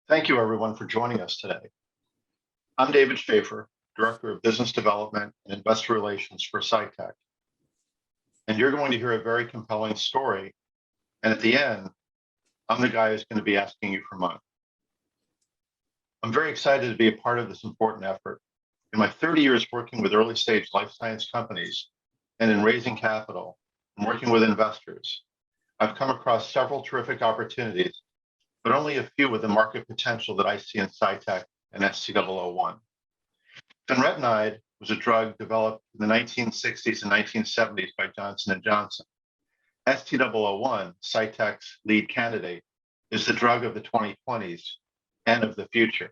Thank you, everyone, for joining us today. I'm David Schaffer, Director of Business Development and Investor Relations for SciTech. And you're going to hear a very compelling story. And at the end, I'm the guy who's going to be asking you for money. I'm very excited to be a part of this important effort. In my 30 years working with early stage life science companies and in raising capital and working with investors, I've come across several terrific opportunities, but only a few with the market potential that I see in SciTech and ST001. Fenretinide was a drug developed in the 1960s and 1970s by Johnson & Johnson. ST001, SciTech's lead candidate, is the drug of the 2020s and of the future.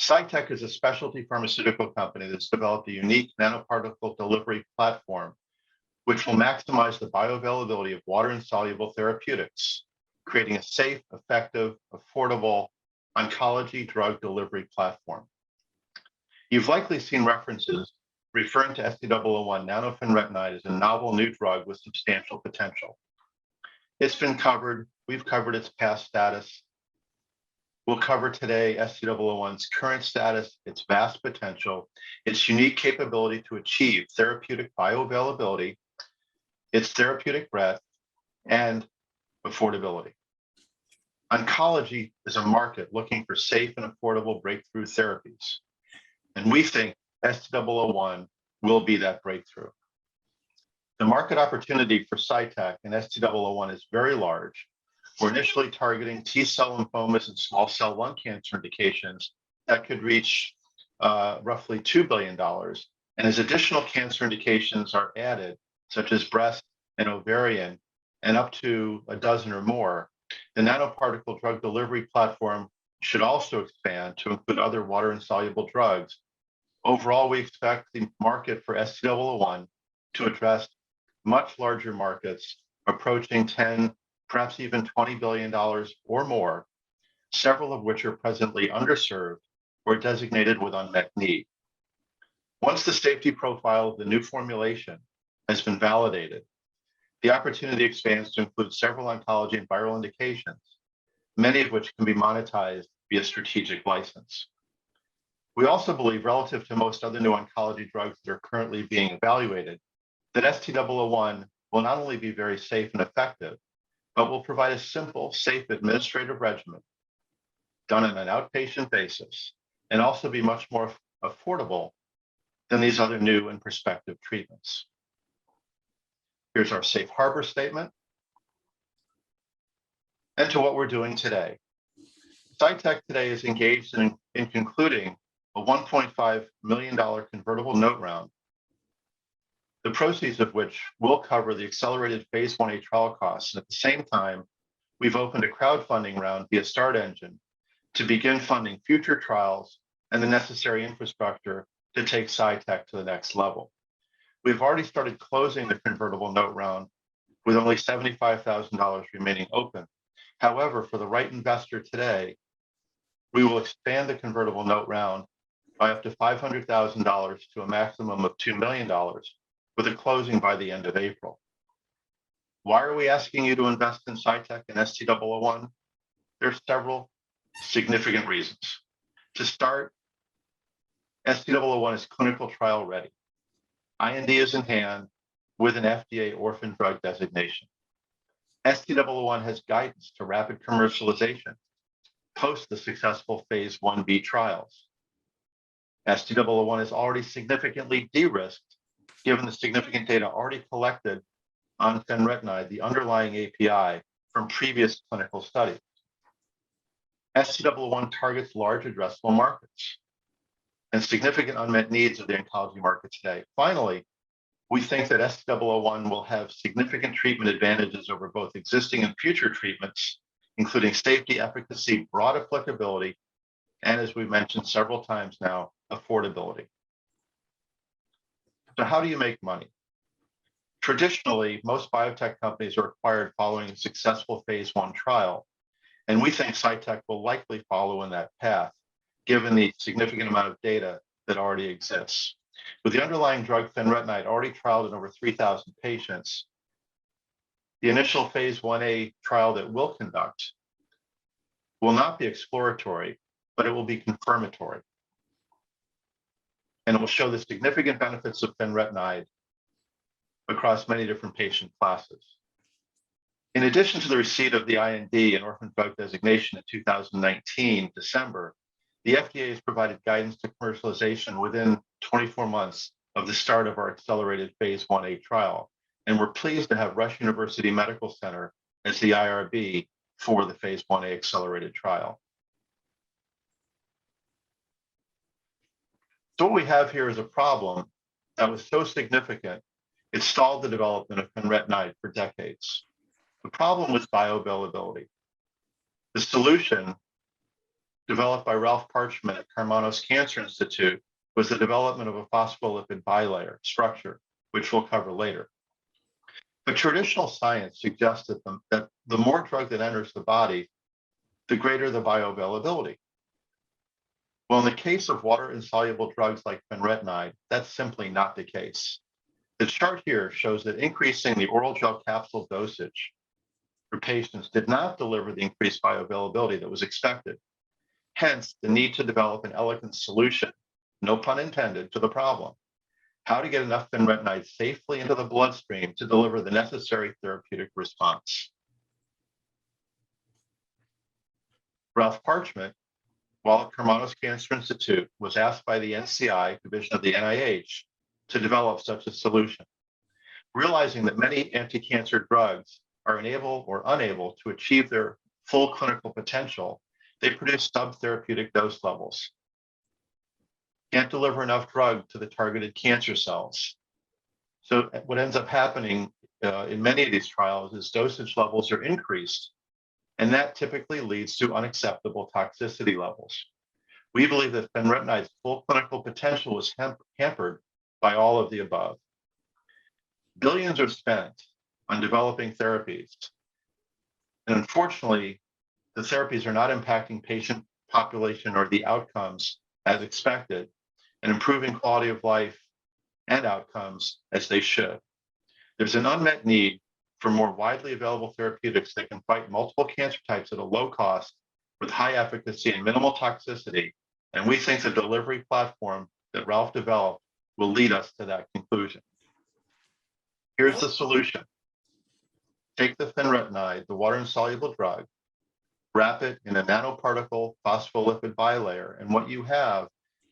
SciTech is a specialty pharmaceutical company that's developed a unique nanoparticle delivery platform, which will maximize the bioavailability of water-insoluble therapeutics, creating a safe, effective, affordable oncology drug delivery platform. You've likely seen references referring to ST001 nanoFenretinide as a novel new drug with substantial potential. It's been covered. We've covered its past status. We'll cover today ST001's current status, its vast potential, its unique capability to achieve therapeutic bioavailability, its therapeutic breadth, and affordability. Oncology is a market looking for safe and affordable breakthrough therapies. And we think ST001 will be that breakthrough. The market opportunity for SciTech and ST001 is very large. We're initially targeting T-cell lymphomas and small cell lung cancer indications that could reach roughly $2 billion. And as additional cancer indications are added, such as breast and ovarian, and up to a dozen or more, the nanoparticle drug delivery platform should also expand to include other water-insoluble drugs. Overall, we expect the market for ST001 to address much larger markets, approaching 10, perhaps even $20 billion or more, several of which are presently underserved or designated with unmet need. Once the safety profile of the new formulation has been validated, the opportunity expands to include several oncology and viral indications, many of which can be monetized via strategic license. We also believe, relative to most other new oncology drugs that are currently being evaluated, that ST001 will not only be very safe and effective, but will provide a simple, safe administrative regimen done on an outpatient basis, and also be much more affordable than these other new and prospective treatments. Here's our safe harbor statement. And to what we're doing today. SciTech today is engaged in concluding a $1.5 million convertible note round, the proceeds of which will cover the accelerated phase 1A trial costs. And at the same time, we've opened a crowdfunding round via Start Engine to begin funding future trials and the necessary infrastructure to take SciTech to the next level. We've already started closing the convertible note round with only $75,000 remaining open. However, for the right investor today, we will expand the convertible note round by up to $500,000 to a maximum of $2 million, with a closing by the end of April. Why are we asking you to invest in SciTech and ST001? There are several significant reasons. To start, ST001 is clinical trial ready. IND is in hand with an FDA orphan drug designation. ST001 has guidance to rapid commercialization post the successful phase 1B trials. ST001 is already significantly de-risked given the significant data already collected on Fenretinide, the underlying API, from previous clinical studies. ST001 targets large addressable markets and significant unmet needs of the oncology market today. Finally, we think that ST001 will have significant treatment advantages over both existing and future treatments, including safety, efficacy, broad applicability, and, as we've mentioned several times now, affordability. So how do you make money? Traditionally, most biotech companies are acquired following a successful phase 1 trial, and we think SciTech will likely follow in that path, given the significant amount of data that already exists. With the underlying drug Fenretinide already trialed in over 3,000 patients, the initial phase 1A trial that we'll conduct will not be exploratory, but it will be confirmatory. And it will show the significant benefits of fenretinide across many different patient classes. In addition to the receipt of the IND and orphan drug designation in 2019, December, the FDA has provided guidance to commercialization within 24 months of the start of our accelerated phase 1A trial. And we're pleased to have Rush University Medical Center as the IRB for the phase 1A accelerated trial. So what we have here is a problem that was so significant, it stalled the development of fenretinide for decades. The problem was bioavailability. The solution, developed by Ralph Parchment at Karmanos Cancer Institute, was the development of a phospholipid bilayer structure, which we'll cover later. But traditional science suggested that the more drug that enters the body, the greater the bioavailability. Well, in the case of water-insoluble drugs like fenretinide, that's simply not the case. The chart here shows that increasing the oral gel capsule dosage for patients did not deliver the increased bioavailability that was expected. Hence, the need to develop an elegant solution, no pun intended, to the problem: how to get enough fenretinide safely into the bloodstream to deliver the necessary therapeutic response. Ralph Parchment, while at Karmanos Cancer Institute, was asked by the NCI, division of the NIH, to develop such a solution. Realizing that many anti-cancer drugs are unable to achieve their full clinical potential, they produce subtherapeutic dose levels. Can't deliver enough drug to the targeted cancer cells. So what ends up happening in many of these trials is dosage levels are increased, and that typically leads to unacceptable toxicity levels. We believe that fenretinide's full clinical potential was hampered by all of the above. Billions are spent on developing therapies, and unfortunately, the therapies are not impacting patient population or the outcomes as expected, and improving quality of life and outcomes as they should. There's an unmet need for more widely available therapeutics that can fight multiple cancer types at a low cost with high efficacy and minimal toxicity. And we think the delivery platform that Ralph developed will lead us to that conclusion. Here's the solution. Take the fenretinide, the water-insoluble drug, wrap it in a nanoparticle phospholipid bilayer, and what you have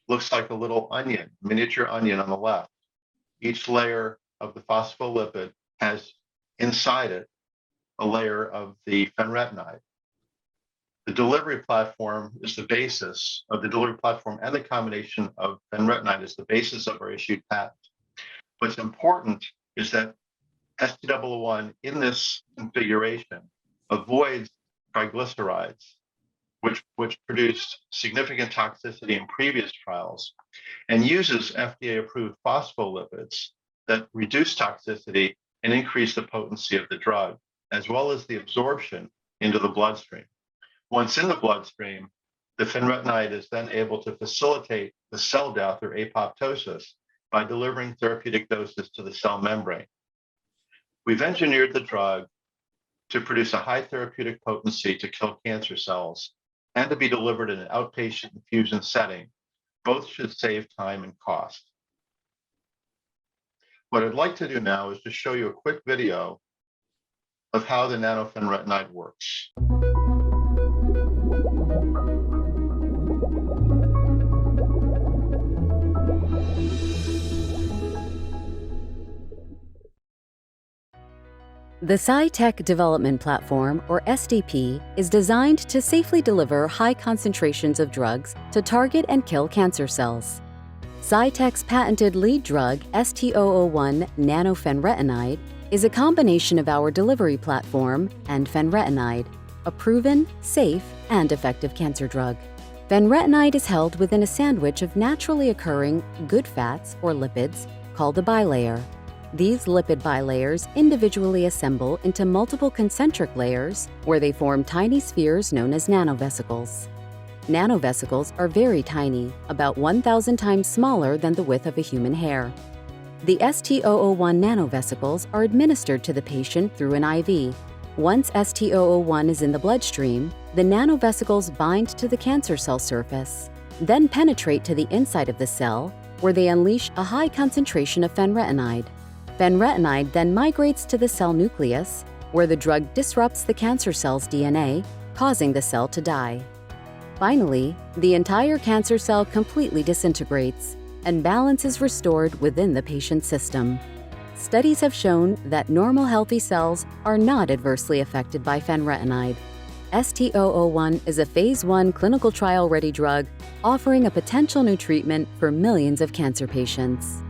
looks like a little onion, miniature onion on the left. Each layer of the phospholipid has inside it a layer of the fenretinide. The delivery platform is the basis of the delivery platform, and the combination of fenretinide is the basis of our issued patent. What's important is that ST001 in this configuration avoids triglycerides, which produced significant toxicity in previous trials, and uses FDA-approved phospholipids that reduce toxicity and increase the potency of the drug, as well as the absorption into the bloodstream. Once in the bloodstream, the fenretinide is then able to facilitate the cell death or apoptosis by delivering therapeutic doses to the cell membrane. We've engineered the drug to produce a high therapeutic potency to kill cancer cells and to be delivered in an outpatient infusion setting. Both should save time and cost. What I'd like to do now is to show you a quick video of how the nanoFenretinide works. The SciTech Development Platform, or SDP, is designed to safely deliver high concentrations of drugs to target and kill cancer cells. SciTech's patented lead drug, ST001 nanoFenretinide, is a combination of our delivery platform and fenretinide, a proven, safe, and effective cancer drug. Fenretinide is held within a sandwich of naturally occurring good fats, or lipids, called a bilayer. These lipid bilayers individually assemble into multiple concentric layers where they form tiny spheres known as nanovesicles. Nanovesicles are very tiny, about 1,000 times smaller than the width of a human hair. The ST001 nanovesicles are administered to the patient through an IV. Once ST-001 is in the bloodstream, the nanovesicles bind to the cancer cell surface, then penetrate to the inside of the cell, where they unleash a high concentration of fenretinide. Fenretinide then migrates to the cell nucleus, where the drug disrupts the cancer cell's DNA, causing the cell to die. Finally, the entire cancer cell completely disintegrates, and balance is restored within the patient's system. Studies have shown that normal healthy cells are not adversely affected by fenretinide. ST-001 is a phase 1 clinical trial-ready drug offering a potential new treatment for millions of cancer patients.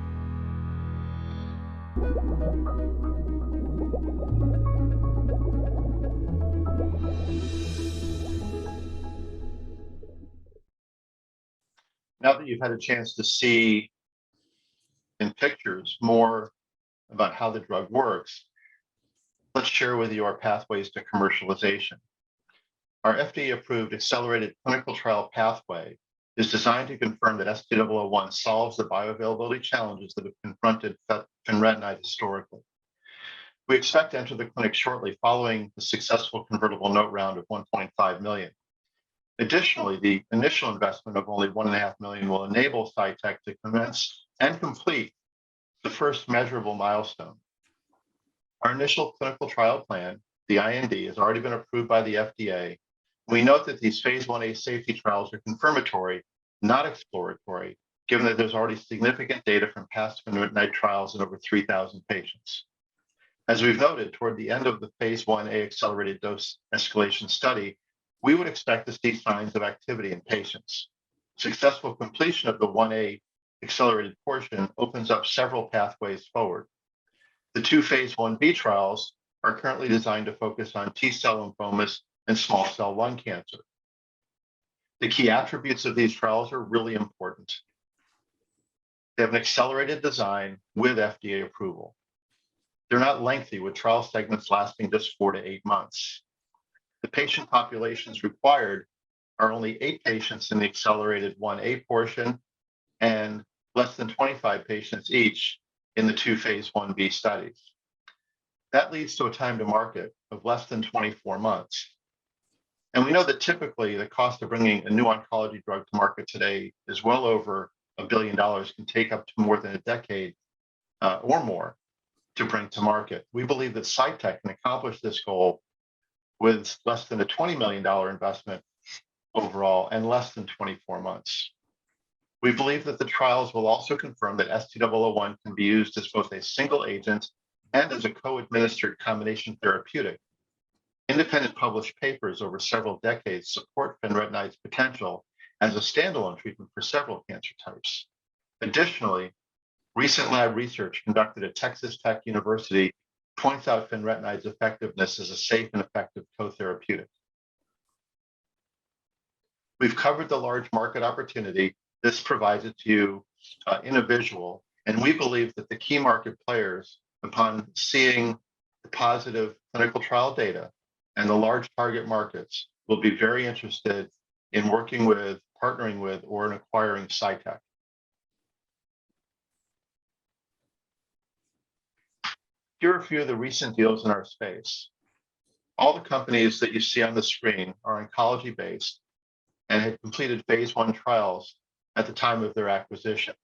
Now that you've had a chance to see in pictures more about how the drug works, let's share with you our pathways to commercialization. Our FDA-approved accelerated clinical trial pathway is designed to confirm that ST-001 solves the bioavailability challenges that have confronted fenretinide historically. We expect to enter the clinic shortly following the successful convertible note round of $1.5 million. Additionally, the initial investment of only $1.5 million will enable SciTech to commence and complete the first measurable milestone. Our initial clinical trial plan, the IND, has already been approved by the FDA. We note that these phase 1A safety trials are confirmatory, not exploratory, given that there's already significant data from past fenretinide trials in over 3,000 patients. As we've noted, toward the end of the phase 1A accelerated dose escalation study, we would expect to see signs of activity in patients. Successful completion of the 1A accelerated portion opens up several pathways forward. The two phase 1B trials are currently designed to focus on T-cell lymphomas and small cell lung cancer. The key attributes of these trials are really important. They have an accelerated design with FDA approval. They're not lengthy, with trial segments lasting just 4 to 8 months. The patient populations required are only 8 patients in the accelerated 1A portion and less than 25 patients each in the two phase 1B studies. That leads to a time to market of less than 24 months. And we know that typically the cost of bringing a new oncology drug to market today is well over $1 billion, can take up to more than a decade or more to bring to market. We believe that SciTech can accomplish this goal with less than a $20 million investment overall and less than 24 months. We believe that the trials will also confirm that ST-001 can be used as both a single agent and as a co-administered combination therapeutic. Independent published papers over several decades support fenretinide's potential as a standalone treatment for several cancer types. Additionally, recent lab research conducted at Texas Tech University points out fenretinide's effectiveness as a safe and effective co-therapeutic. We've covered the large market opportunity. This provides it to you in a visual, and we believe that the key market players, upon seeing the positive clinical trial data and the large target markets, will be very interested in working with, partnering with, or in acquiring SciTech. Here are a few of the recent deals in our space. All the companies that you see on the screen are oncology-based and had completed phase 1 trials at the time of their acquisition.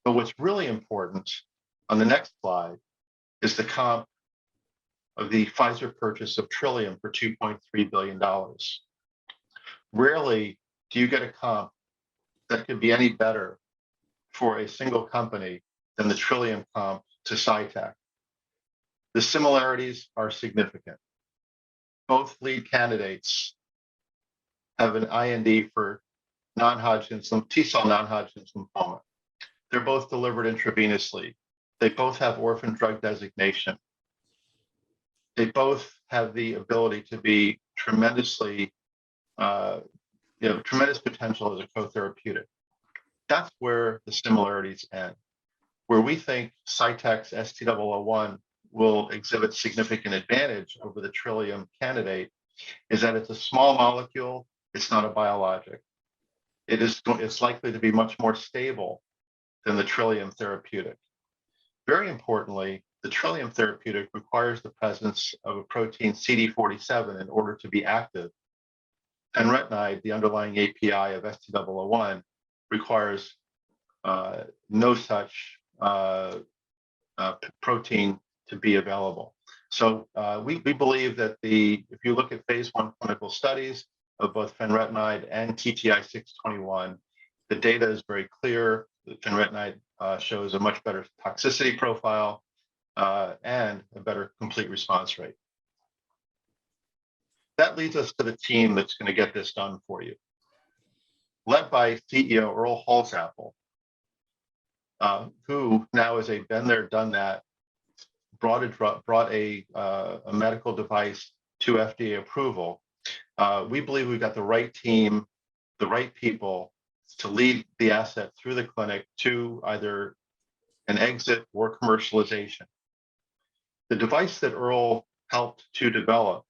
But what's really important on the next slide is the comp of the Pfizer purchase of Trillium for $2.3 billion. Rarely do you get a comp that could be any better for a single company than the Trillium comp to SciTech. The similarities are significant. Both lead candidates have an IND for non-Hodgkin's, T-cell non-Hodgkin's lymphoma. They're both delivered intravenously. They both have orphan drug designation. They both have the ability to be tremendously, tremendous potential as a co-therapeutic. That's where the similarities end. Where we think SciTech's ST-001 will exhibit significant advantage over the Trillium candidate is that it's a small molecule. It's not a biologic. It's likely to be much more stable than the Trillium therapeutic. Very importantly, the Trillium therapeutic requires the presence of a protein CD47 in order to be active. Fenretinide, the underlying API of ST001, requires no such protein to be available. So we believe that if you look at phase 1 clinical studies of both fenretinide and TTI-621, the data is very clear. Fenretinide shows a much better toxicity profile and a better complete response rate. That leads us to the team that's going to get this done for you. Led by CEO Earl Halsapple, who now is a been there, done that, brought a medical device to FDA approval. We believe we've got the right team, the right people to lead the asset through the clinic to either an exit or commercialization. The device that Earl helped to develop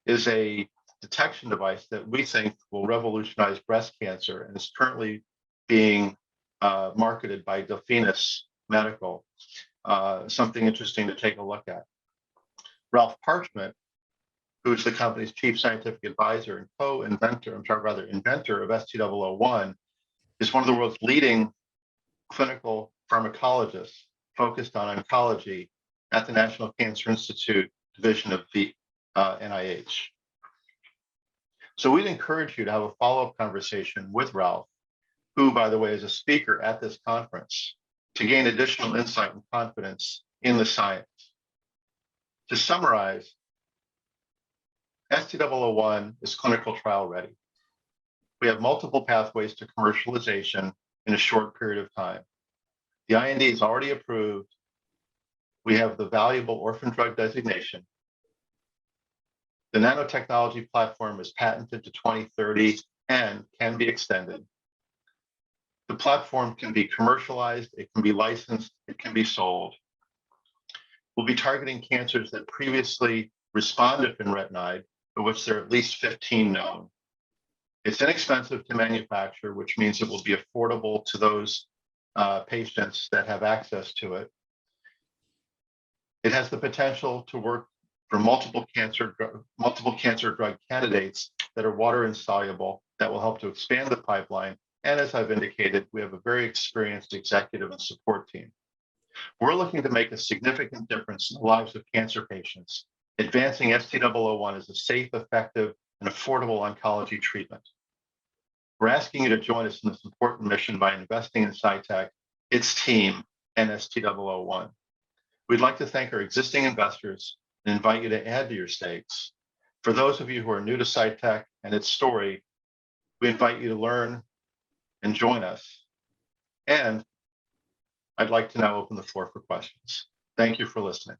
is a detection device that we think will revolutionize breast cancer and is currently being marketed by Delphinus Medical. Something interesting to take a look at. Ralph Parchment, who's the company's chief scientific advisor and inventor of ST001, is one of the world's leading clinical pharmacologists focused on oncology at the National Cancer Institute division of the NIH. So we'd encourage you to have a follow-up conversation with Ralph, who, by the way, is a speaker at this conference, to gain additional insight and confidence in the science. To summarize, ST001 is clinical trial ready. We have multiple pathways to commercialization in a short period of time. The IND is already approved. We have the valuable orphan drug designation. The nanotechnology platform is patented to 2030 and can be extended. The platform can be commercialized, it can be licensed, it can be sold. We'll be targeting cancers that previously respond to fenretinide, for which there are at least 15 known. It's inexpensive to manufacture, which means it will be affordable to those patients that have access to it. It has the potential to work for multiple cancer drug candidates that are water insoluble that will help to expand the pipeline. And as I've indicated, we have a very experienced executive and support team. We're looking to make a significant difference in the lives of cancer patients, advancing ST001 as a safe, effective, and affordable oncology treatment. We're asking you to join us in this important mission by investing in SciTech, its team, and ST001. We'd like to thank our existing investors and invite you to add to your stakes. For those of you who are new to SciTech and its story, we invite you to learn and join us. And I'd like to now open the floor for questions. Thank you for listening.